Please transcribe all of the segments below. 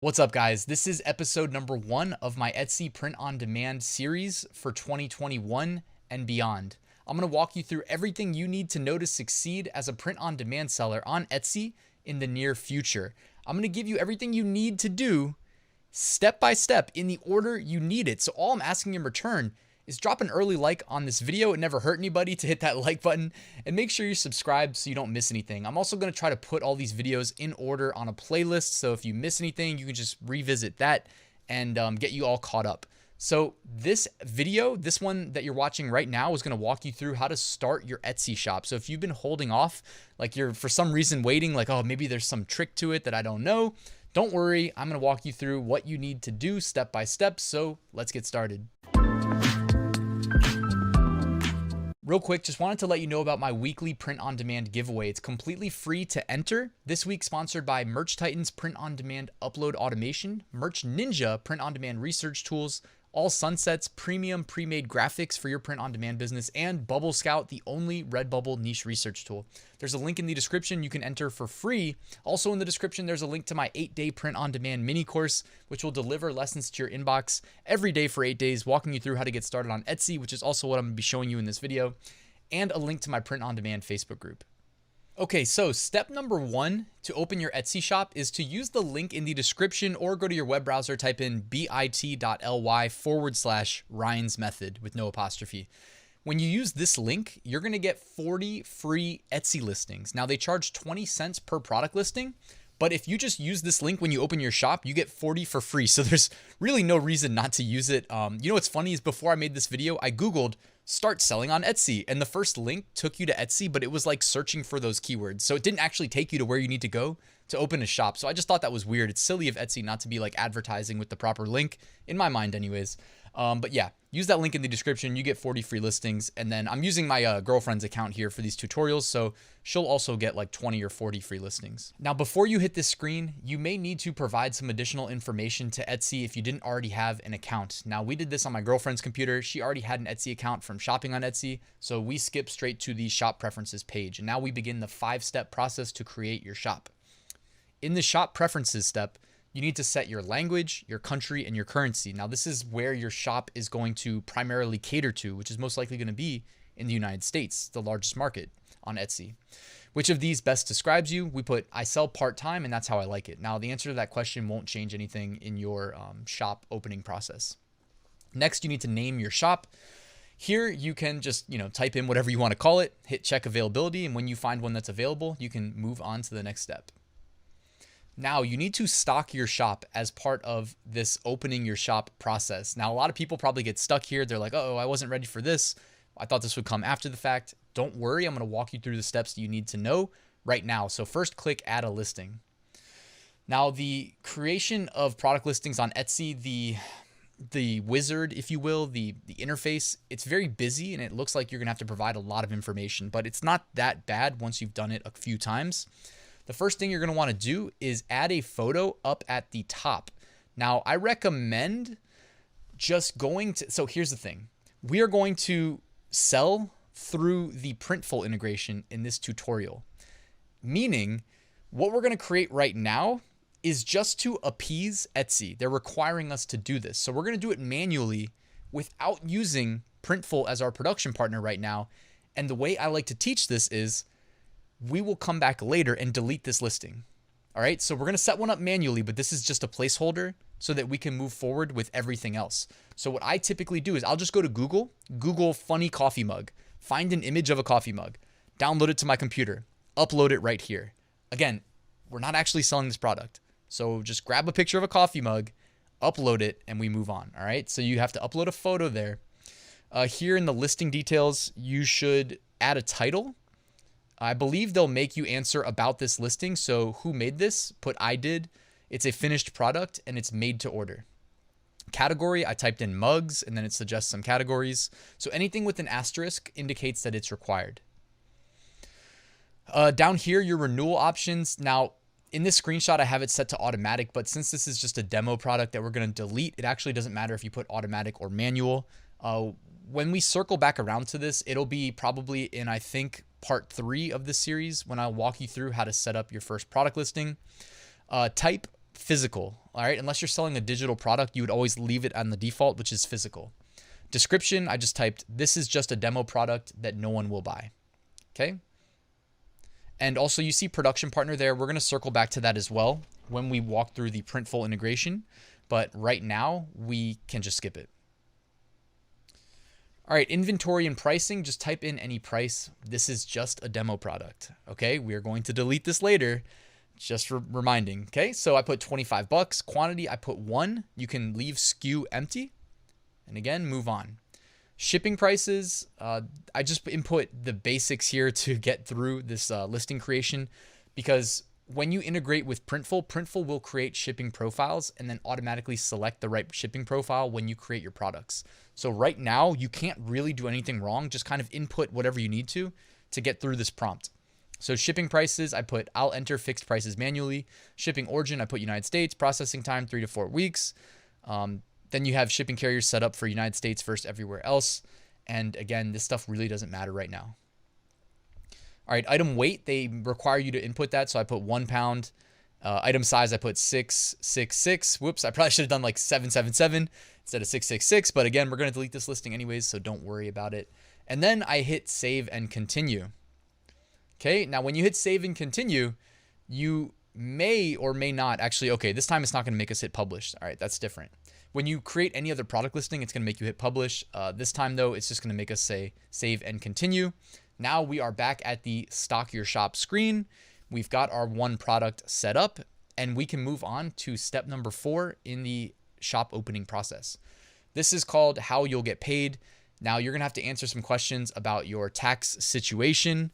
What's up, guys? This is episode number 1 of my Etsy print on demand series for 2021 and beyond. I'm going to walk you through everything you need to know to succeed as a print on demand seller on Etsy in the near future. I'm going to give you everything you need to do step by step in the order you need it. So all I'm asking in return is drop an early like on this video. It never hurt anybody to hit that like button, and make sure you subscribe so you don't miss anything. I'm also going to try to put all these videos in order on a playlist, so if you miss anything, you can just revisit that and get you all caught up. So this video, this one that you're watching right now, is going to walk you through how to start your Etsy shop. So if you've been holding off, like you're for some reason waiting, like, oh, maybe there's some trick to it that I don't know, don't worry. I'm going to walk you through what you need to do step by step. So let's get started. Real quick, just wanted to let you know about my weekly print on demand giveaway. It's completely free to enter. This week sponsored by Merch Titans print on demand upload automation, Merch Ninja print on demand research tools, All Sunsets premium pre-made graphics for your print on demand business, and Bubble Scout, the only Redbubble niche research tool. There's a link in the description you can enter for free. Also in the description, there's a link to my 8-day print on demand mini course, which will deliver lessons to your inbox every day for 8 days, walking you through how to get started on Etsy, which is also what I'm going to be showing you in this video, and a link to my print on demand Facebook group. Okay, so step number 1 to open your Etsy shop is to use the link in the description or go to your web browser, type in bit.ly/Ryan's method with no apostrophe. When you use this link, you're going to get 40 free Etsy listings. Now, they charge 20 cents per product listing, but if you just use this link when you open your shop, you get 40 for free. So there's really no reason not to use it. You know what's funny is before I made this video, I Googled start selling on Etsy, and the first link took you to Etsy, but it was like searching for those keywords. So it didn't actually take you to where you need to go to open a shop. So I just thought that was weird. It's silly of Etsy not to be like advertising with the proper link, in my mind anyways. But yeah, use that link in the description. You get 40 free listings. And then I'm using my girlfriend's account here for these tutorials, so she'll also get like 20 or 40 free listings. Now, before you hit this screen, you may need to provide some additional information to Etsy if you didn't already have an account. Now, we did this on my girlfriend's computer. She already had an Etsy account from shopping on Etsy, so we skip straight to the shop preferences page. And now we begin the 5-step process to create your shop. In the shop preferences step, you need to set your language, your country, and your currency. Now, this is where your shop is going to primarily cater to, which is most likely going to be in the United States, the largest market on Etsy. Which of these best describes you? We put, I sell part-time, and that's how I like it. Now, the answer to that question won't change anything in your shop opening process. Next, you need to name your shop. Here, you can just, type in whatever you want to call it, hit check availability, and when you find one that's available, you can move on to the next step. Now, you need to stock your shop as part of this opening your shop process. Now, a lot of people probably get stuck here. They're like, oh, I wasn't ready for this. I thought this would come after the fact. Don't worry. I'm going to walk you through the steps you need to know right now. So first, click add a listing. Now, the creation of product listings on Etsy, the wizard, if you will, the interface, it's very busy and it looks like you're going to have to provide a lot of information, but it's not that bad once you've done it a few times. The first thing you're going to want to do is add a photo up at the top. Now, I recommend just going to, so here's the thing. We are going to sell through the Printful integration in this tutorial, meaning what we're going to create right now is just to appease Etsy. They're requiring us to do this. So we're going to do it manually without using Printful as our production partner right now. And the way I like to teach this is we will come back later and delete this listing. All right, so we're going to set one up manually, but this is just a placeholder so that we can move forward with everything else. So what I typically do is I'll just go to Google funny coffee mug, find an image of a coffee mug, download it to my computer, upload it right here. Again, we're not actually selling this product. So just grab a picture of a coffee mug, upload it, and we move on. All right, so you have to upload a photo there. Here in the listing details, you should add a title. I believe they'll make you answer about this listing. So who made this? Put I did. It's a finished product and it's made to order. Category, I typed in mugs and then it suggests some categories. So anything with an asterisk indicates that it's required. Down here, your renewal options. Now, in this screenshot, I have it set to automatic, but since this is just a demo product that we're going to delete, it actually doesn't matter if you put automatic or manual. When we circle back around to this, it'll be probably in, I think, part 3 of this series when I'll walk you through how to set up your first product listing. Type physical. All right. Unless you're selling a digital product, you would always leave it on the default, which is physical. Description, I just typed, this is just a demo product that no one will buy. Okay. And also you see production partner there. We're going to circle back to that as well when we walk through the Printful integration. But right now we can just skip it. All right, inventory and pricing, just type in any price. This is just a demo product. Okay, we are going to delete this later. Just reminding. Okay, so I put 25 bucks. Quantity, I put 1. You can leave SKU empty. And again, move on. Shipping prices, I just input the basics here to get through this listing creation, because when you integrate with Printful, Printful will create shipping profiles and then automatically select the right shipping profile when you create your products. So right now, you can't really do anything wrong. Just kind of input whatever you need to get through this prompt. So shipping prices, I'll enter fixed prices manually. Shipping origin, I put United States. Processing time, 3 to 4 weeks. Then you have shipping carriers set up for United States versus everywhere else. And again, this stuff really doesn't matter right now. All right, item weight, they require you to input that. So I put 1 pound. Item size, I put 666. Whoops, I probably should have done like 777 instead of 666. But again, we're going to delete this listing anyways, so don't worry about it. And then I hit save and continue. Okay, now when you hit save and continue, you may or may not actually, okay, this time it's not going to make us hit publish. All right, that's different. When you create any other product listing, it's going to make you hit publish. This time though, it's just going to make us say save and continue. Now we are back at the stock your shop screen. We've got our one product set up, and we can move on to step number 4 in the shop opening process. This is called how you'll get paid. Now you're going to have to answer some questions about your tax situation.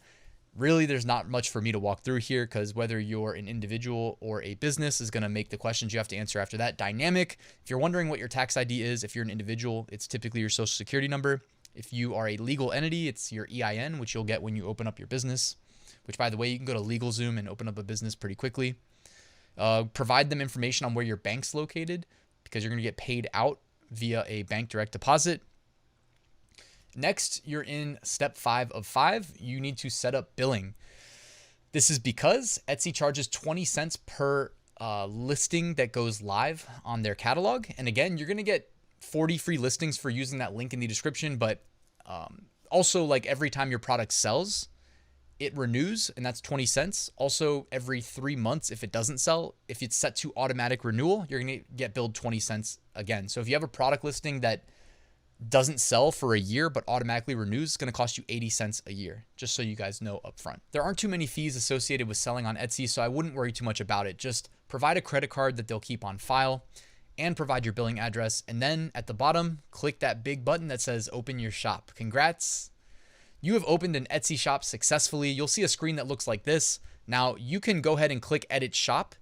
Really, there's not much for me to walk through here, because whether you're an individual or a business is going to make the questions you have to answer after that dynamic. If you're wondering what your tax ID is, if you're an individual, it's typically your social security number. If you are a legal entity, it's your EIN, which you'll get when you open up your business, which, by the way, you can go to LegalZoom and open up a business pretty quickly. Provide them information on where your bank's located, because you're going to get paid out via a bank direct deposit. Next, you're in step 5 of 5. You need to set up billing. This is because Etsy charges 20 cents per listing that goes live on their catalog. And again, you're going to get 40 free listings for using that link in the description. But also, like, every time your product sells, it renews, and that's 20 cents. Also, every 3 months, if it doesn't sell, if it's set to automatic renewal, you're going to get billed 20 cents again. So if you have a product listing that doesn't sell for a year but automatically renews, it's going to cost you 80 cents a year, just so you guys know up front. There aren't too many fees associated with selling on Etsy, so I wouldn't worry too much about it. Just provide a credit card that they'll keep on file and provide your billing address. And then at the bottom, click that big button that says open your shop. Congrats. You have opened an Etsy shop successfully. You'll see a screen that looks like this. Now you can go ahead and click edit shop,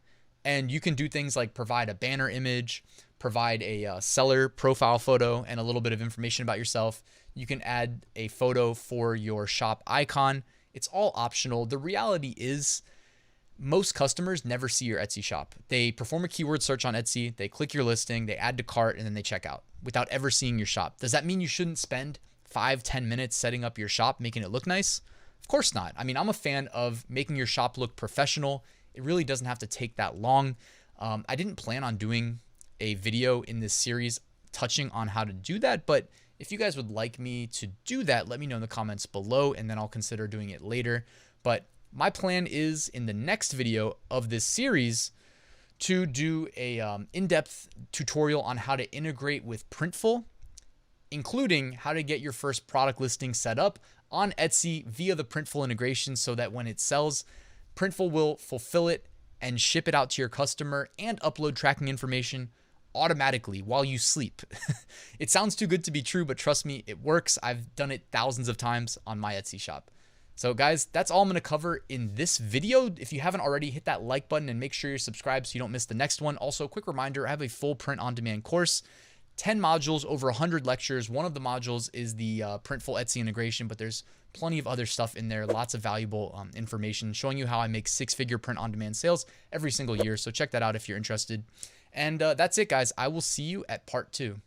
and you can do things like provide a banner image, provide a seller profile photo, and a little bit of information about yourself. You can add a photo for your shop icon. It's all optional. The reality is most customers never see your Etsy shop. They perform a keyword search on Etsy, they click your listing, they add to cart, and then they check out without ever seeing your shop. Does that mean you shouldn't spend 5-10 minutes setting up your shop, making it look nice? Of course not. I mean, I'm a fan of making your shop look professional. It really doesn't have to take that long. I didn't plan on doing a video in this series touching on how to do that, but if you guys would like me to do that, let me know in the comments below, and then I'll consider doing it later. But my plan is, in the next video of this series, to do a in-depth tutorial on how to integrate with Printful, including how to get your first product listing set up on Etsy via the Printful integration, so that when it sells, Printful will fulfill it and ship it out to your customer and upload tracking information automatically while you sleep. It sounds too good to be true, but trust me, it works. I've done it thousands of times on my Etsy shop. So guys, that's all I'm going to cover in this video. If you haven't already, hit that like button and make sure you're subscribed so you don't miss the next one. Also, quick reminder, I have a full print on demand course, 10 modules, over 100 lectures. One of the modules is the Printful Etsy integration, but there's plenty of other stuff in there. Lots of valuable information showing you how I make 6-figure print on demand sales every single year. So check that out if you're interested. And that's it, guys. I will see you at part 2.